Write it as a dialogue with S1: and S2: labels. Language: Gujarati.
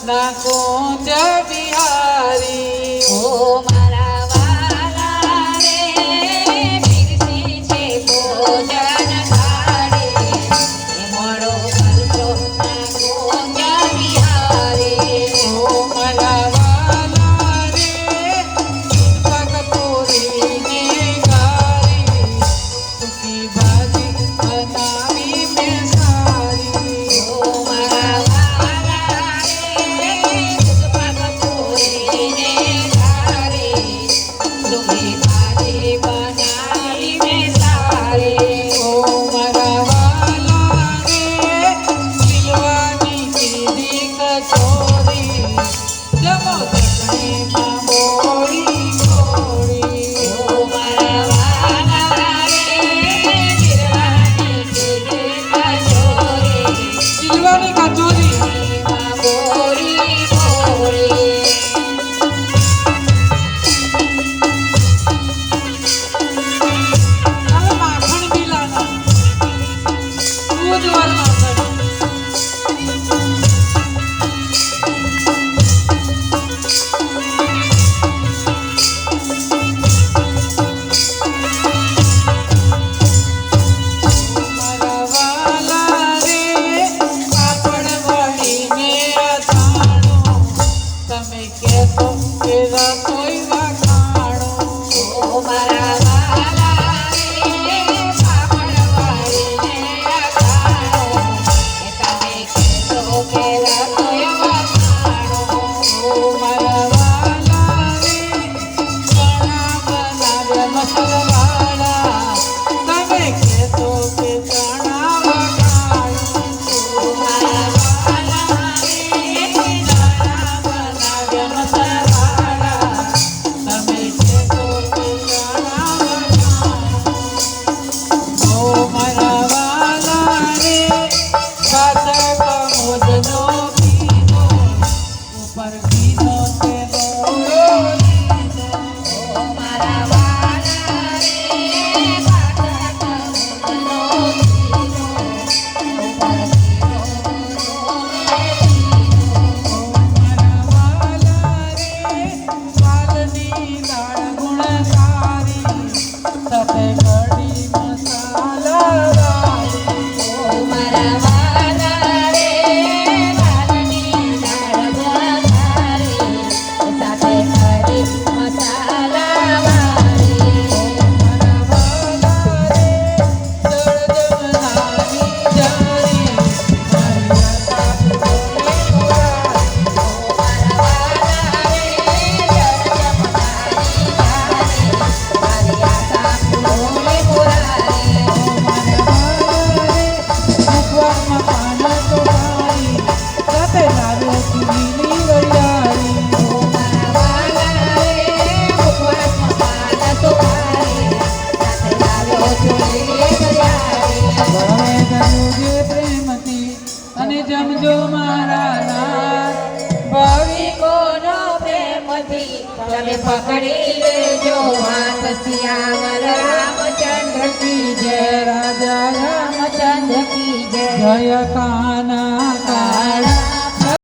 S1: ના કુંજ બિહારી
S2: ઓ મારા વાલા રે બિરસી છે ભોજન થાળી એ મોડો કરશો ના કુંજ બિહારી
S1: ઓ મારા વાલા રે પગપોરી ને ગારી સૂકી ભાજી બનાવી મેં સારી
S2: ઓ મારા વાલા રે પગપોરી ને ગારી સૂકી ભાજી બનાવી મેં સારી
S1: ઓ મારા વાલા રે લીલવાની કીધી કચોરી જમો ચટણીમાં મોળી મોળી
S2: ઓ મારા વાલા રે બિરવાની કીધી કચોરી
S1: લીલવાની કચોરી
S2: માં મોરી મોરી
S1: હવે માખણ મિલાના દૂધ વાળું માખણ મારા વાલા રે પાપડ વળીને અથાણું તમે કહેતો કે રસોઈ વખાણો
S2: ઓ મારા વાલા રે પાપડ વાળીને અથાણો એ તમે કહેતો કે રસોઈ વખાણો
S1: ઓ મારા વાલા રે ચણા બનાવ્યા મસાલાવાળા તમે કહેતો કે ચણા વખાણો
S2: ઓ મારા વાલા રે
S1: ચણા બનાવ્યા મસાલાવાળા તમે કહેતો કે ચણા વખાણો ઓ મારા વાલા રે સાસક મોજનો પીનો ઉપર પીનો તેનો લીધો
S2: ઓ મારા વાલા રે પાટક મુદનો પીનો ઉપર પીનો
S1: મારા વાલા રે વાલની દાળ ગુણકારી સાથે કઢી મસાલા વાળી
S2: ઓ મારા વાલા રે વાલની દાળ ગોળધારી સાથે કઢી મસાલા વાળી
S1: મારા વાલા રે જળ જમનાની જારી મારી આશા પૂરી પુરારી
S2: ઓ મારા વાલા રે જળ જમનાની જારી મારી આશા પૂરી પુરારી
S1: મુખવામાં પાના તો પાણી સાથે લાવ્યો લીલી વરિયાળી
S2: ઓ મારા વાલા રે ઉપવાસમાં પાના સુપારી સાથે લાવ્યો છું લીલી વરિયાળી
S1: હવે જમોજે પ્રેમથી અને જમજો મારા નાથ ભાવિકોનો
S2: પ્રેમથી તમે પકડી લેજો હાથ સિયાવર રામચંદ્ર કી જય
S1: રાજા
S2: રામચંદ્ર કી જય
S1: જય કાના